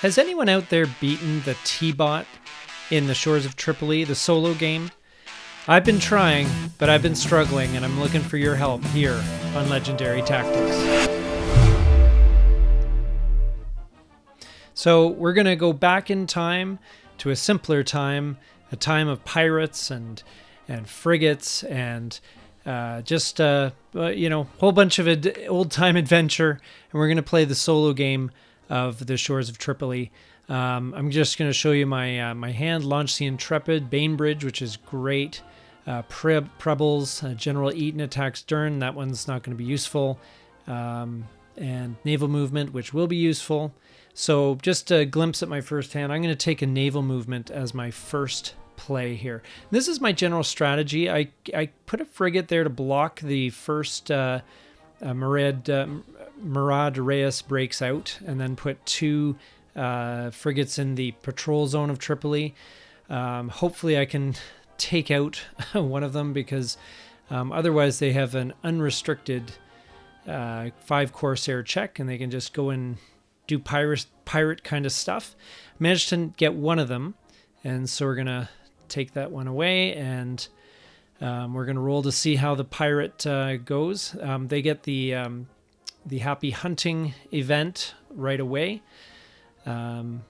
Has anyone out there beaten the T-Bot in the Shores of Tripoli, the solo game? I've been trying, but I've been struggling, and I'm looking for your help here on Legendary Tactics. So we're going to go back in time to a simpler time, a time of pirates and frigates and just a whole bunch of old-time adventure, and we're going to play the solo game of the Shores of Tripoli. I'm just going to show you my hand. Launch the Intrepid, Bainbridge, which is great. Prebles, General Eaton attacks Dern. That one's not going to be useful. And naval movement, which will be useful. So just a glimpse at my first hand. I'm going to take a naval movement as my first play here. This is my general strategy. I put a frigate there to block the first Murad Reyes breaks out, and then put two frigates in the patrol zone of Tripoli. Hopefully I can take out one of them, because otherwise they have an unrestricted 5 Corsair check, and they can just go and do pirate kind of stuff. Managed to get one of them, and so we're going to take that one away, and we're going to roll to see how the pirate goes. They get the Happy Hunting event right away, and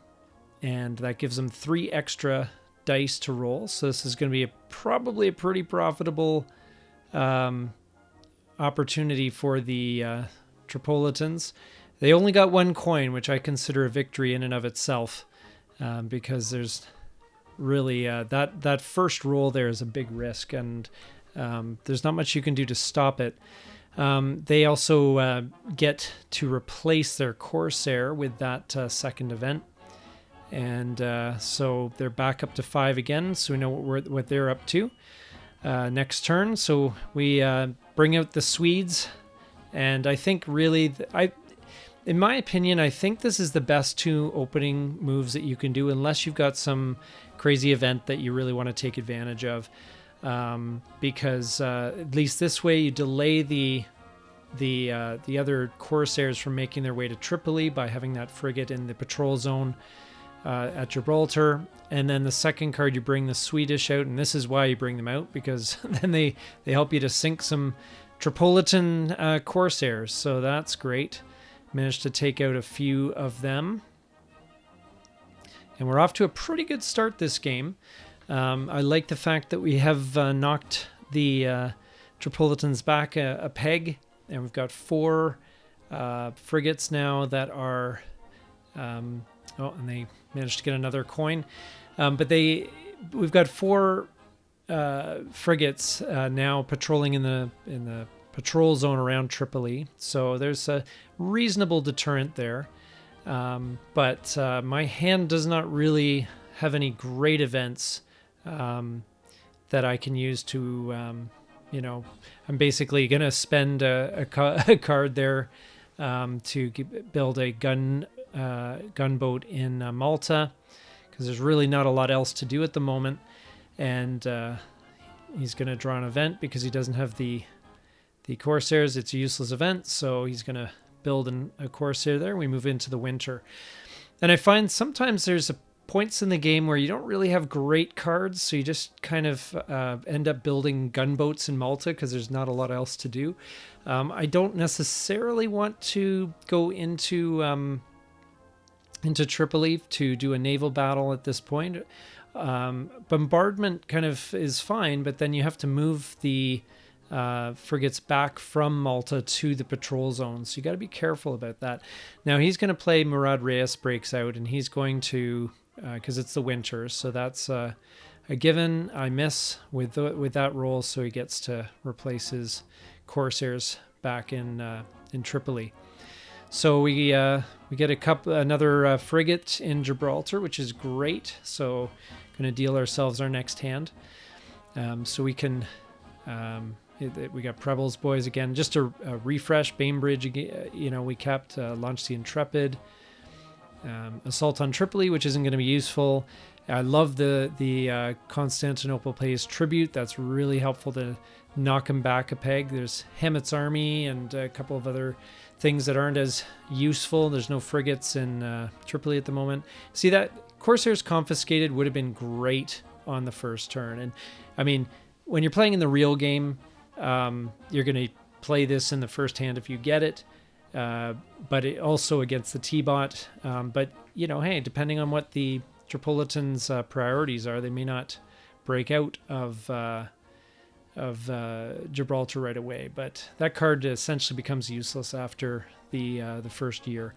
that gives them 3 extra dice to roll. So this is going to be probably a pretty profitable opportunity for the Tripolitans. They only got 1 coin, which I consider a victory in and of itself, because there's really that first roll there is a big risk, and there's not much you can do to stop it. They also get to replace their Corsair with that second event, and so they're back up to 5 again, so we know what they're up to next turn. So we bring out the Swedes, and I think really in my opinion, I think this is the best 2 opening moves that you can do, unless you've got some crazy event that you really want to take advantage of. Because at least this way you delay the other Corsairs from making their way to Tripoli by having that frigate in the patrol zone at Gibraltar. And then the second card, you bring the Swedish out, and this is why you bring them out, because then they help you to sink some Tripolitan Corsairs. So that's great. Managed to take out a few of them. And we're off to a pretty good start this game. I like the fact that we have knocked the Tripolitans back a peg, and we've got 4 frigates now that are... and they managed to get another coin. But we've got 4 frigates now patrolling in the patrol zone around Tripoli, so there's a reasonable deterrent there. But my hand does not really have any great events that I can use to, I'm basically going to spend a card there to build a gunboat in Malta, because there's really not a lot else to do at the moment. And he's going to draw an event because he doesn't have the Corsairs. It's a useless event, so he's going to build a Corsair there. We move into the winter. And I find sometimes there's points in the game where you don't really have great cards, so you just kind of end up building gunboats in Malta because there's not a lot else to do. I don't necessarily want to go into Tripoli to do a naval battle at this point. Bombardment kind of is fine, but then you have to move the frigates back from Malta to the patrol zone, so you got to be careful about that. Now he's going to play Murad Reyes breaks out, and he's going to, because it's the winter, so that's a given. I miss with that roll, so he gets to replace his Corsairs back in Tripoli. So we get another frigate in Gibraltar, which is great. So going to deal ourselves our next hand, so we can. We got Prebles boys again. Just a refresh. Bainbridge, we kept launched the Intrepid. assault on Tripoli, which isn't going to be useful. I love the Constantinople pays tribute. That's really helpful to knock him back a peg. There's Hamet's army and a couple of other things that aren't as useful. There's no frigates in Tripoli at the moment. See, that Corsairs confiscated would have been great on the first turn. And I mean, when you're playing in the real game, you're going to play this in the first hand if you get it. But it also against the T-bot. But, you know, hey, depending on what the Tripolitans' priorities are, they may not break out of Gibraltar right away. But that card essentially becomes useless after the first year.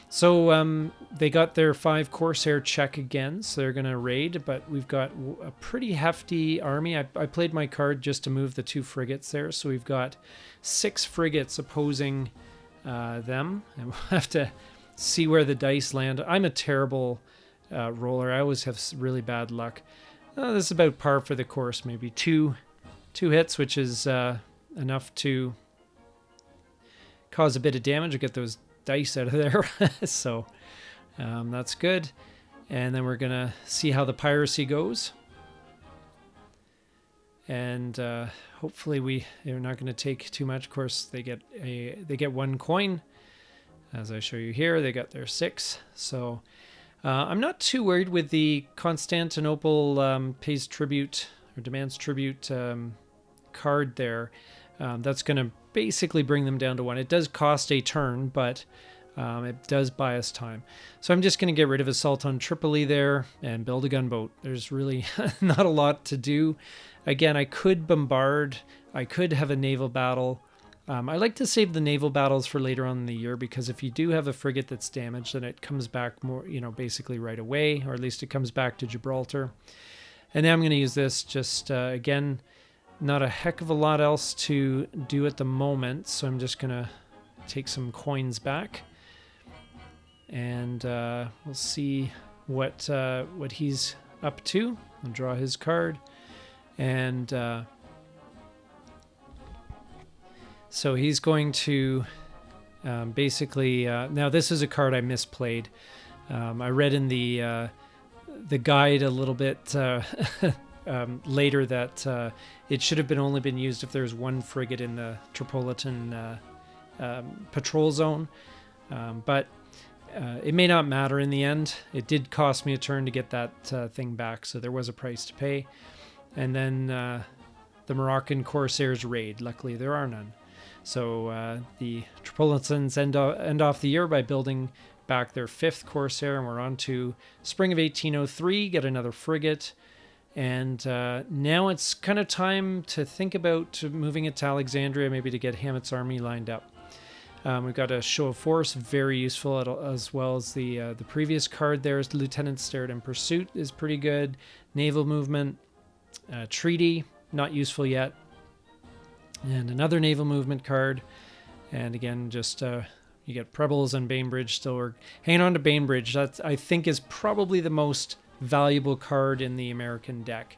So they got their 5 Corsair check again, so they're going to raid, but we've got a pretty hefty army. I played my card just to move the 2 frigates there, so we've got 6 frigates opposing them, and we'll have to see where the dice land. I'm a terrible roller. I always have really bad luck. This is about par for the course, maybe two hits, which is enough to cause a bit of damage or get those dice out of there. So that's good. And then we're gonna see how the piracy goes, and hopefully they're not going to take too much. Of course, they get 1 coin, as I show you here. They got their 6, so I'm not too worried with the Constantinople pays tribute or demands tribute card there. That's going to basically bring them down to 1. It does cost a turn, but it does buy us time. So I'm just going to get rid of assault on Tripoli there and build a gunboat. There's really not a lot to do. Again, I could bombard. I could have a naval battle. I like to save the naval battles for later on in the year, because if you do have a frigate that's damaged, then it comes back more, basically right away, or at least it comes back to Gibraltar. And now I'm going to use this just, again, not a heck of a lot else to do at the moment, so I'm just going to take some coins back. And we'll see what he's up to. I'll draw his card. And so he's going to basically... now, this is a card I misplayed. I read in the guide a little bit later that it should have only been used if there's 1 frigate in the Tripolitan patrol zone. But it may not matter in the end. It did cost me a turn to get that thing back, so there was a price to pay. And then the Moroccan Corsairs raid. Luckily, there are none. So the Tripolitans end off the year by building back their 5th Corsair, and we're on to spring of 1803, get another frigate. And now it's kind of time to think about moving it to Alexandria, maybe to get Hamet's army lined up. We've got a show of force, very useful, as well as the previous card there is Lieutenant Starred in Pursuit is pretty good. Naval movement, treaty, not useful yet. And another naval movement card. And again, just you get Prebles and Bainbridge. Still, we're hanging on to Bainbridge. That, I think, is probably the most valuable card in the American deck.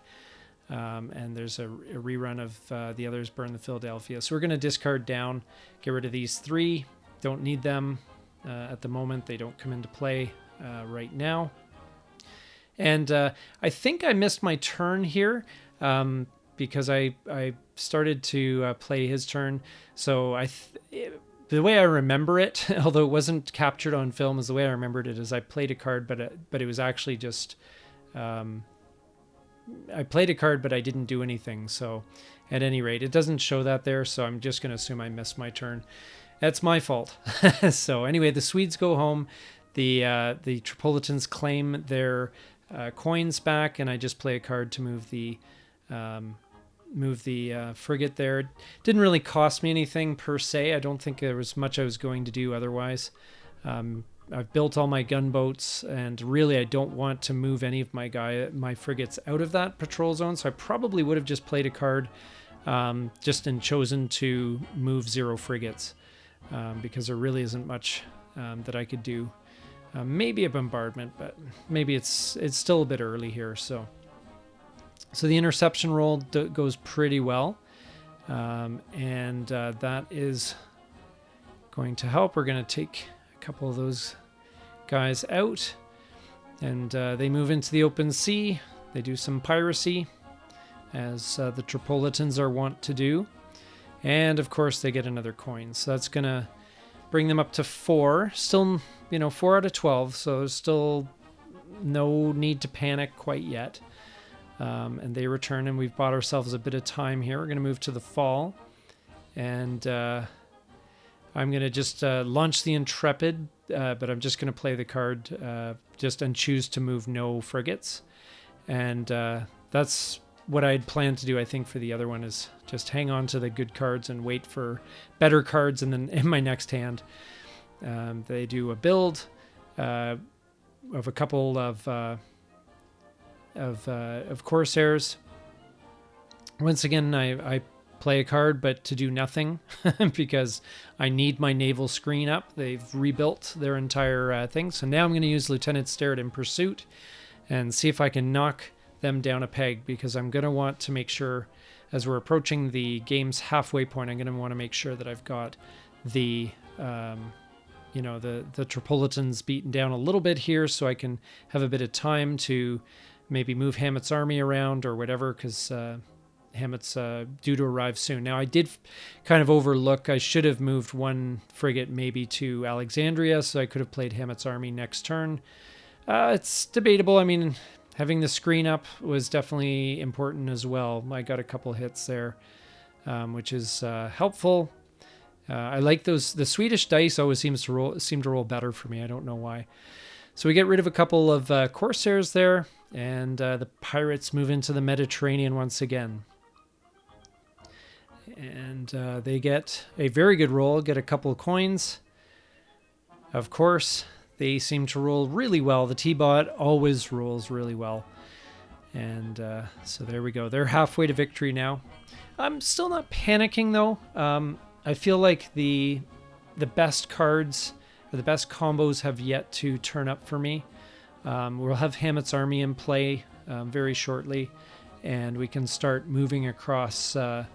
And there's a rerun of the others, Burn the Philadelphia. So we're going to discard down, get rid of these 3. Don't need them at the moment. They don't come into play right now. And I think I missed my turn here because I started to play his turn. So the way I remember it, although it wasn't captured on film, is the way I remembered it is I played a card, but it was actually just... I played a card, but I didn't do anything. So at any rate, it doesn't show that there. So I'm just going to assume I missed my turn. That's my fault. So anyway, the Swedes go home. The Tripolitans claim their coins back, and I just play a card to move the frigate there. It didn't really cost me anything per se. I don't think there was much I was going to do otherwise. I've built all my gunboats, and really I don't want to move any of my frigates out of that patrol zone, so I probably would have just played a card and chosen to move 0 frigates because there really isn't much that I could do. Maybe a bombardment, but maybe it's still a bit early here. So the interception roll goes pretty well, and that is going to help. We're going to take couple of those guys out, and they move into the open sea. They do some piracy, as the Tripolitans are wont to do. And of course they get another coin. So that's going to bring them up to 4. Still, 4 out of 12. So there's still no need to panic quite yet. And they return, and we've bought ourselves a bit of time here. We're going to move to the fall. And I'm going to just launch the Intrepid, but I'm just going to play the card and choose to move no frigates. And that's what I'd planned to do, I think, for the other one, is just hang on to the good cards and wait for better cards in my next hand. They do a build of a couple of Corsairs. Once again, I play a card, but to do nothing because I need my naval screen up. They've rebuilt their entire thing. So now I'm going to use Lieutenant Sterrett in pursuit and see if I can knock them down a peg, because I'm going to want to make sure, as we're approaching the game's halfway point, I'm going to want to make sure that I've got the Tripolitans beaten down a little bit here, so I can have a bit of time to maybe move Hammett's army around or whatever, because Hammett's due to arrive soon. Now, I did kind of overlook, I should have moved one frigate maybe to Alexandria, so I could have played Hammett's army next turn. It's debatable. I mean, having the screen up was definitely important as well. I got a couple hits there, which is helpful. I like those. The Swedish dice always seem to roll better for me. I don't know why. So we get rid of a couple of Corsairs there, and the pirates move into the Mediterranean once again. And they get a very good roll, get a couple of coins. Of course, they seem to roll really well. The T-Bot always rolls really well. And so there we go. They're halfway to victory now. I'm still not panicking, though. I feel like the best cards, or the best combos, have yet to turn up for me. We'll have Hammett's army in play very shortly, and we can start moving across to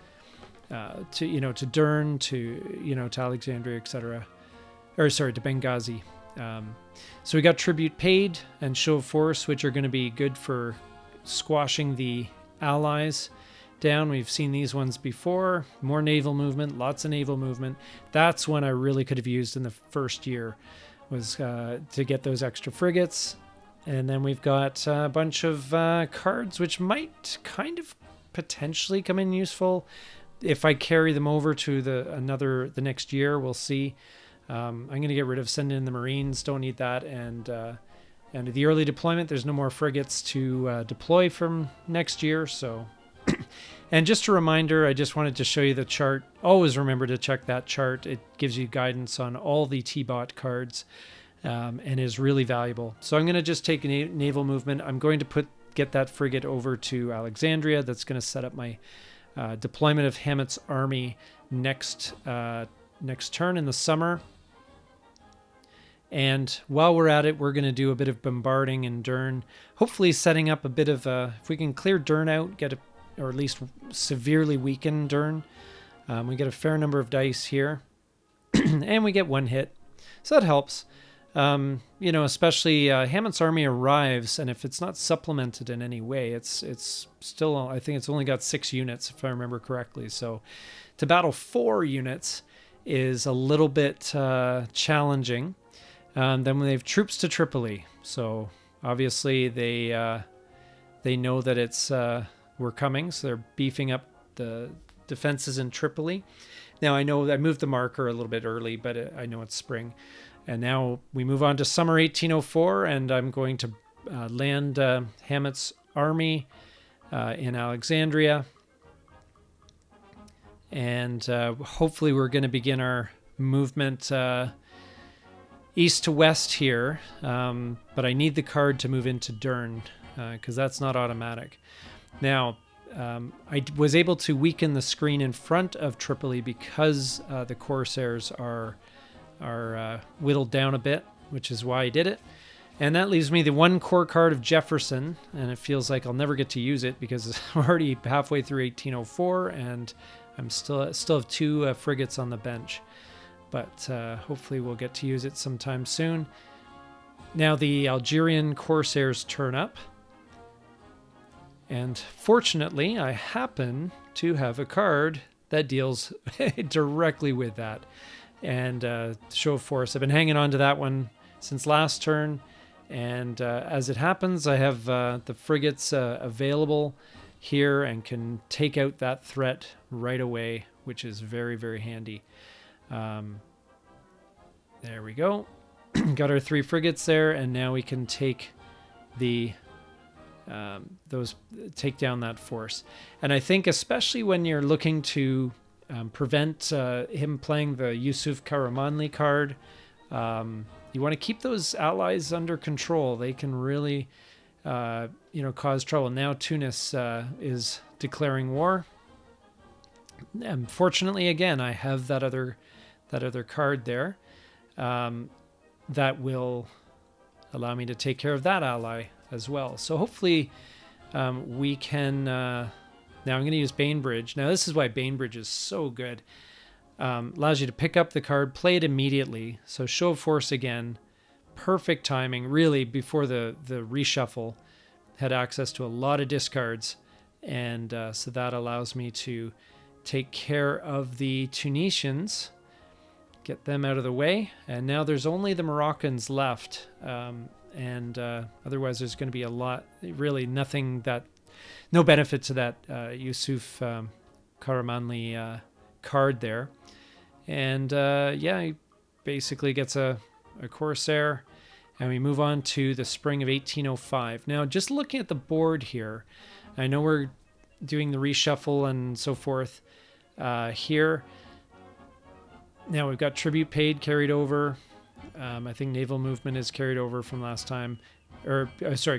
Dern, to Alexandria, etc. Or sorry, to Benghazi. So we got tribute paid and show of force, which are going to be good for squashing the allies down. We've seen these ones before. More naval movement, lots of naval movement. That's one I really could have used in the first year, was to get those extra frigates. And then we've got a bunch of cards which might kind of potentially come in useful if I carry them over to the next year. We'll see. I'm going to get rid of sending in the Marines. Don't need that. And the early deployment, there's no more frigates to deploy from next year. So, and just a reminder, I just wanted to show you the chart. Always remember to check that chart. It gives you guidance on all the T-Bot cards and is really valuable. So I'm going to just take a naval movement. I'm going to get that frigate over to Alexandria. That's going to set up my deployment of Hammett's army next turn in the summer. And while we're at it, we're going to do a bit of bombarding in Dern, hopefully setting up a bit of if we can clear Dern out, or at least severely weaken Dern. We get a fair number of dice here, and we get one hit, so that helps. Especially Hammett's army arrives, and if it's not supplemented in any way, it's still, I think it's only got 6 units, if I remember correctly. So to battle 4 units is a little bit challenging. Then when they have troops to Tripoli, so obviously they know that we're coming, so they're beefing up the defenses in Tripoli. Now I know I moved the marker a little bit early, but I know it's spring. And now we move on to summer 1804, and I'm going to land Hammett's army in Alexandria. And hopefully we're going to begin our movement east to west here. But I need the card to move into Dern, because that's not automatic. Now, I was able to weaken the screen in front of Tripoli because the Corsairs are whittled down a bit, which is why I did it. And that leaves me the 1 core card of Jefferson, and it feels like I'll never get to use it because we're already halfway through 1804, and I'm still have 2 frigates on the bench. But hopefully we'll get to use it sometime soon. Now the Algerian Corsairs turn up. And fortunately, I happen to have a card that deals directly with that. And Show of Force. I've been hanging on to that one since last turn. And as it happens, I have the frigates available here and can take out that threat right away, which is very, very handy. There we go. Got our 3 frigates there, and now we can take the take down that force. And I think especially when you're looking to prevent him playing the Yusuf Karamanli card, you want to keep those allies under control. They can really cause trouble. Now Tunis is declaring war. Fortunately, again, I have that other card there that will allow me to take care of that ally as well. So hopefully we can... now I'm going to use Bainbridge. Now this is why Bainbridge is so good. Allows you to pick up the card, play it immediately. So Show of Force again. Perfect timing, really, before the reshuffle. Had access to a lot of discards. And so that allows me to take care of the Tunisians. Get them out of the way. And now there's only the Moroccans left. And otherwise there's going to be a lot, really nothing that, no benefit to that Yusuf Karamanli card there. And he basically gets a Corsair, and we move on to the spring of 1805. Now, just looking at the board here, I know we're doing the reshuffle and so forth here. Now we've got tribute paid carried over. I think naval movement is carried over from last time.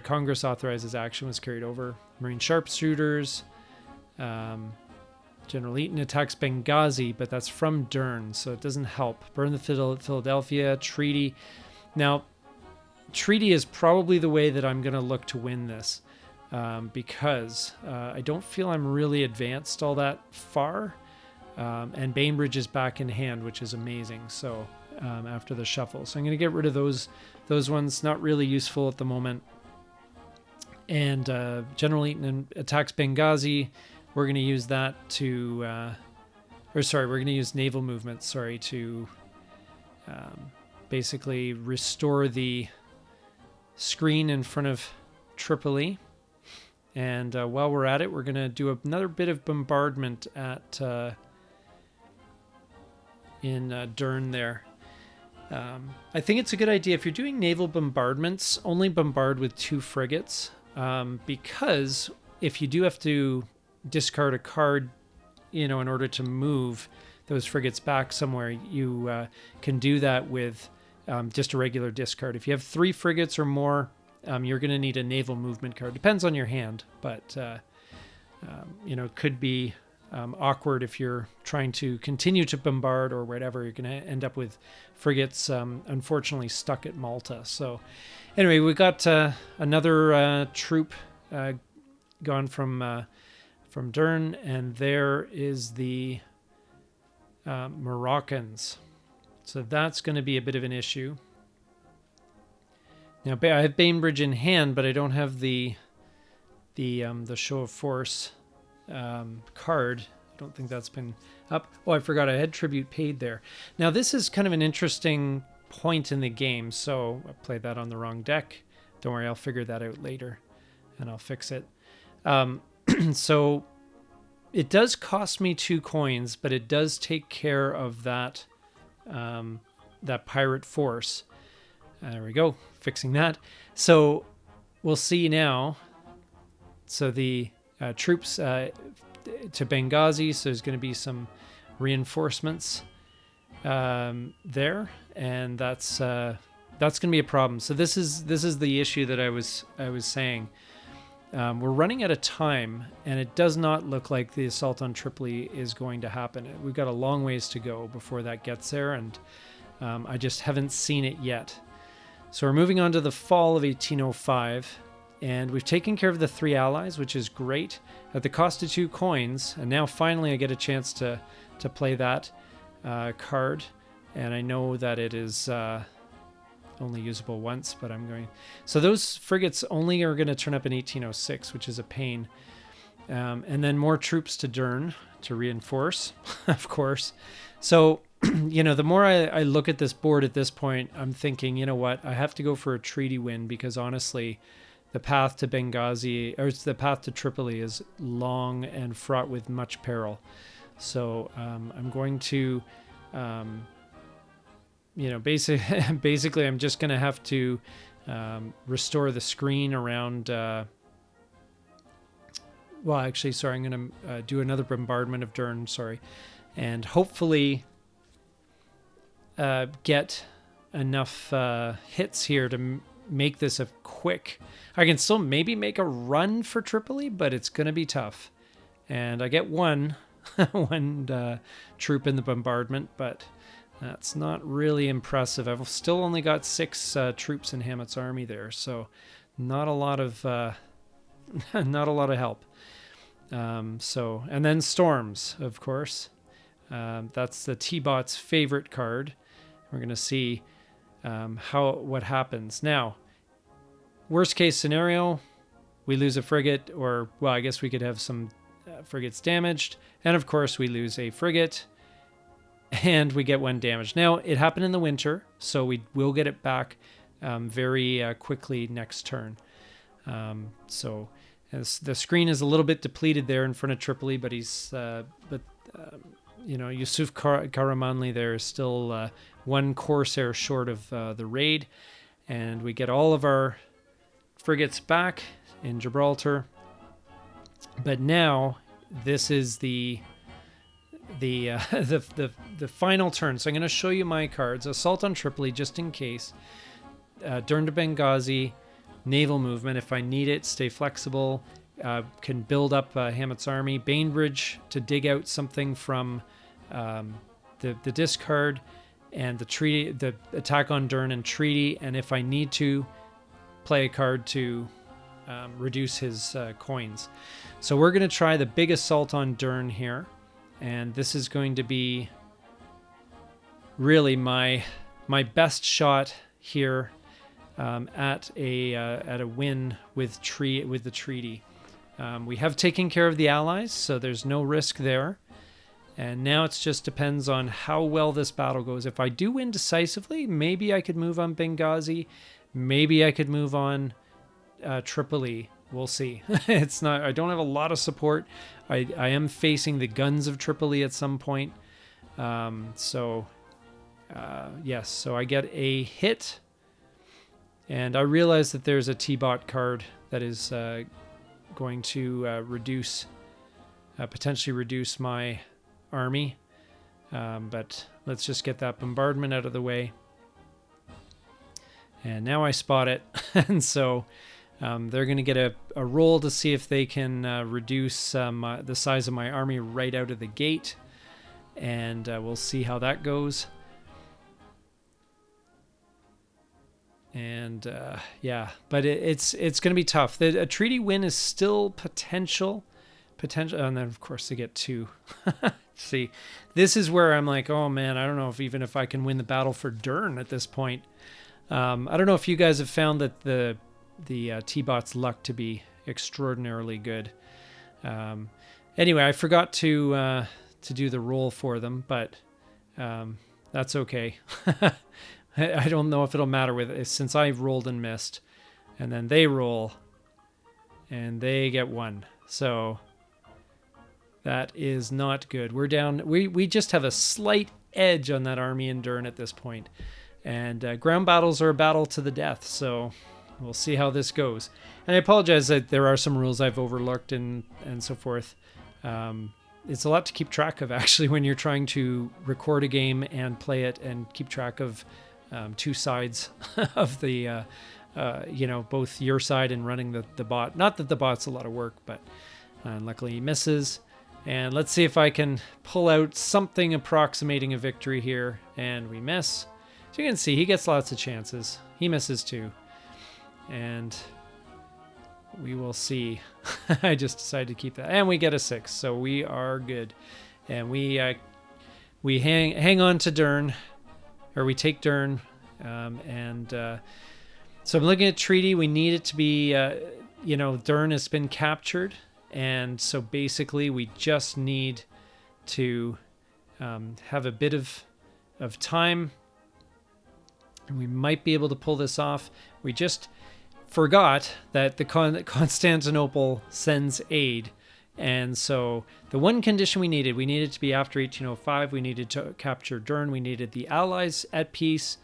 Congress authorizes action was carried over. Marine sharpshooters. General Eaton attacks Benghazi, but that's from Dern, so it doesn't help. Burn the Philadelphia, treaty. Now, treaty is probably the way that I'm going to look to win this because I don't feel I'm really advanced all that far. And Bainbridge is back in hand, which is amazing. So after the shuffle. So I'm going to get rid of those ones. Not really useful at the moment. And General Eaton attacks Benghazi. We're going to use that to, we're going to use naval movement, to basically restore the screen in front of Tripoli. And while we're at it, we're going to do another bit of bombardment at in Dern there. I think it's a good idea if you're doing naval bombardments, only bombard with 2 frigates, because if you do have to discard a card, in order to move those frigates back somewhere, you can do that with just a regular discard. If you have 3 frigates or more, you're going to need a naval movement card. Depends on your hand, but it could be awkward if you're trying to continue to bombard or whatever. You're going to end up with frigates unfortunately stuck at Malta. So anyway, we got another troop gone from Dern, and there is the Moroccans. So that's going to be a bit of an issue. Now I have Bainbridge in hand, but I don't have the Show of Force card. I don't think that's been up. Oh, I forgot I had tribute paid there. Now this is kind of an interesting point in the game. So I played that on the wrong deck. Don't worry, I'll figure that out later, and I'll fix it. So it does cost me 2 coins, but it does take care of that that pirate force. There we go, fixing that. So we'll see now. So the troops to Benghazi, so there's going to be some reinforcements there, and that's going to be a problem. So this is the issue that I was saying. We're running out of time, and it does not look like the assault on Tripoli is going to happen. We've got a long ways to go before that gets there, and I just haven't seen it yet. So we're moving on to the fall of 1805, and we've taken care of the 3 allies, which is great, at the cost of 2 coins, and now finally I get a chance to play that card, and I know that it is only usable once, but I'm going. So those frigates only are going to turn up in 1806, which is a pain. And then more troops to Dern to reinforce, of course. So, the more I look at this board at this point, I'm thinking, you know what, I have to go for a treaty win, because honestly, the path to Benghazi, or the path to Tripoli, is long and fraught with much peril. So I'm going to, basically I'm just going to have to restore the screen around, I'm going to do another bombardment of Dern, and hopefully get enough hits here to make this a quick. I can still maybe make a run for Tripoli, but it's going to be tough. And I get one troop in the bombardment, but that's not really impressive. I've still only got 6 troops in Hammett's army there, so not a lot of help. And then storms, of course. That's the T-Bot's favorite card. We're going to see what happens. Now, worst case scenario, we lose a frigate, or, well, I guess we could have some frigates damaged. And of course, we lose a frigate and we get 1 damaged. Now, it happened in the winter, so we will get it back very quickly next turn. So as the screen is a little bit depleted there in front of Tripoli, but Yusuf Karamanli there is still 1 corsair short of the raid, and we get all of our frigates back in Gibraltar. But now this is the final turn. So I'm going to show you my cards. Assault on Tripoli, just in case. Dern to Benghazi, naval movement if I need it. Stay flexible. Can build up Hammett's army. Bainbridge to dig out something from the discard, and the treaty, the attack on Dern and treaty. And if I need to, play a card to reduce his coins. So we're going to try the big assault on Dern here, and this is going to be really my best shot here at a win with the treaty. We have taken care of the allies, so there's no risk there. And now it just depends on how well this battle goes. If I do win decisively, maybe I could move on Benghazi. Maybe I could move on Tripoli. We'll see. I don't have a lot of support. I am facing the guns of Tripoli at some point. So I get a hit. And I realize that there's a T-Bot card that is going to potentially reduce my army. But let's just get that bombardment out of the way. And now I spot it. And so they're going to get a roll to see if they can reduce the size of my army right out of the gate. And we'll see how that goes. And but it's going to be tough. A treaty win is still potential, and then of course they get 2. See, this is where I'm like, oh man, I don't know if I can win the battle for Dern at this point. I don't know if you guys have found that the T-Bot's luck to be extraordinarily good. Anyway, I forgot to do the roll for them, but that's okay. I don't know if it'll matter with it, since I've rolled and missed, and then they roll and they get 1. So that is not good. We're down. We just have a slight edge on that army in Dern at this point. And ground battles are a battle to the death, so we'll see how this goes. And I apologize that there are some rules I've overlooked and so forth. It's a lot to keep track of, actually, when you're trying to record a game and play it and keep track of 2 sides of the, both your side and running the bot. Not that the bot's a lot of work, but luckily he misses. And let's see if I can pull out something approximating a victory here. And we miss. So you can see he gets lots of chances. He misses too. And we will see. I just decided to keep that. And we get a 6. So we are good. And we hang on to Dern. Or we take Dern. So I'm looking at treaty. We need it to be, Dern has been captured. And so basically we just need to have a bit of time. And we might be able to pull this off. We just forgot that the Constantinople sends aid. And so the one condition we needed to be after 1805. We needed to capture Dern. We needed the Allies at peace.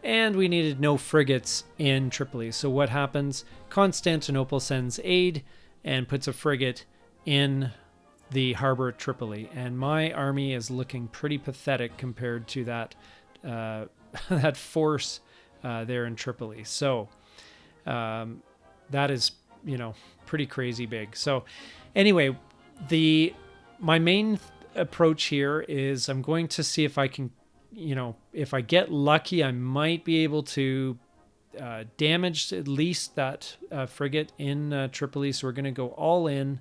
And we needed no frigates in Tripoli. So what happens? Constantinople sends aid and puts a frigate in the harbor at Tripoli. And my army is looking pretty pathetic compared to that that force there in Tripoli. So that is, pretty crazy big. So anyway, my main approach here is I'm going to see if I can, if I get lucky, I might be able to damage at least that frigate in Tripoli. So we're going to go all in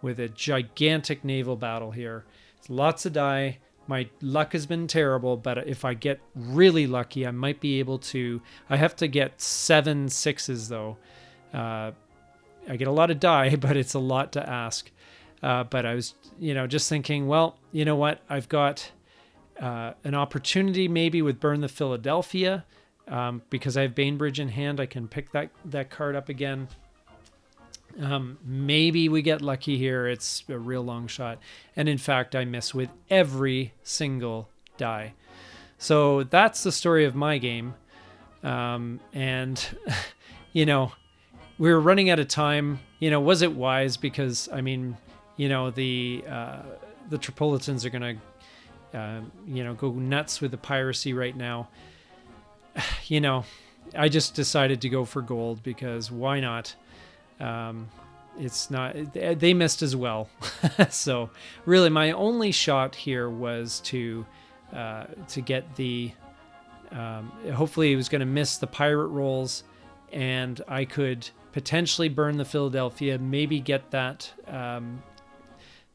with a gigantic naval battle here. It's lots of die. My luck has been terrible, but if I get really lucky, I might be able to. I have to get 7 6s though. I get a lot of die, but it's a lot to ask. But I was, just thinking, well, you know what? I've got an opportunity maybe with Burn the Philadelphia because I have Bainbridge in hand. I can pick that card up again. Maybe we get lucky here. It's a real long shot. And in fact, I miss with every single die. So that's the story of my game. And, we were running out of time. Was it wise? Because, the Tripolitans are going to, go nuts with the piracy right now. I just decided to go for gold because why not? It's not, they missed as well. So really my only shot here was to get the, hopefully it was going to miss the pirate rolls and I could potentially burn the Philadelphia, maybe get that,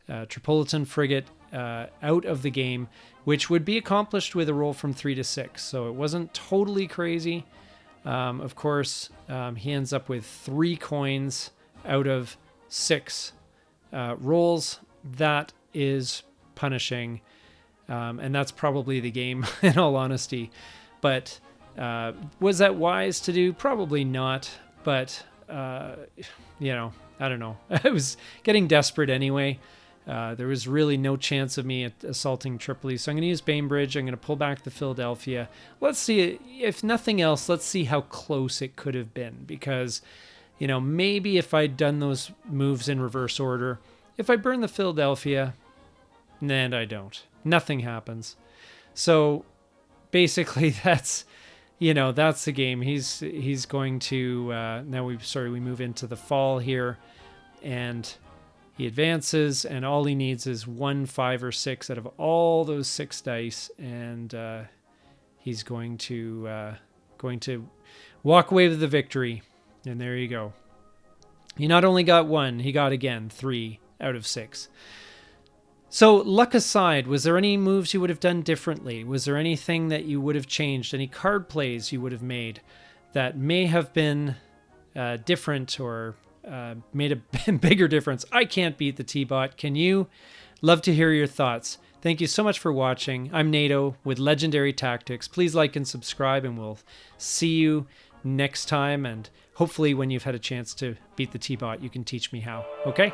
Tripolitan frigate, out of the game, which would be accomplished with a roll from 3 to 6. So it wasn't totally crazy. Of course, he ends up with 3 coins out of 6 rolls. That is punishing. And that's probably the game, in all honesty. But was that wise to do? Probably not. But, I don't know. I was getting desperate anyway. There was really no chance of me assaulting Tripoli. So I'm going to use Bainbridge. I'm going to pull back the Philadelphia. Let's see, if nothing else, let's see how close it could have been. Because, maybe if I'd done those moves in reverse order, if I burn the Philadelphia, and I don't. Nothing happens. So basically that's the game. He's going to, now we move into the fall here. And he advances, and all he needs is 1, 5, or 6 out of all those 6 dice, and he's going to walk away with the victory. And there you go. He not only got 1, he got again 3 out of 6. So luck aside, was there any moves you would have done differently? Was there anything that you would have changed? Any card plays you would have made that may have been different or made a bigger difference? I can't beat the T-Bot. Can you? Love to hear your thoughts. Thank you so much for watching. I'm NATO with Legendary Tactics. Please like and subscribe, and we'll see you next time. And hopefully when you've had a chance to beat the T-Bot, you can teach me how. Okay?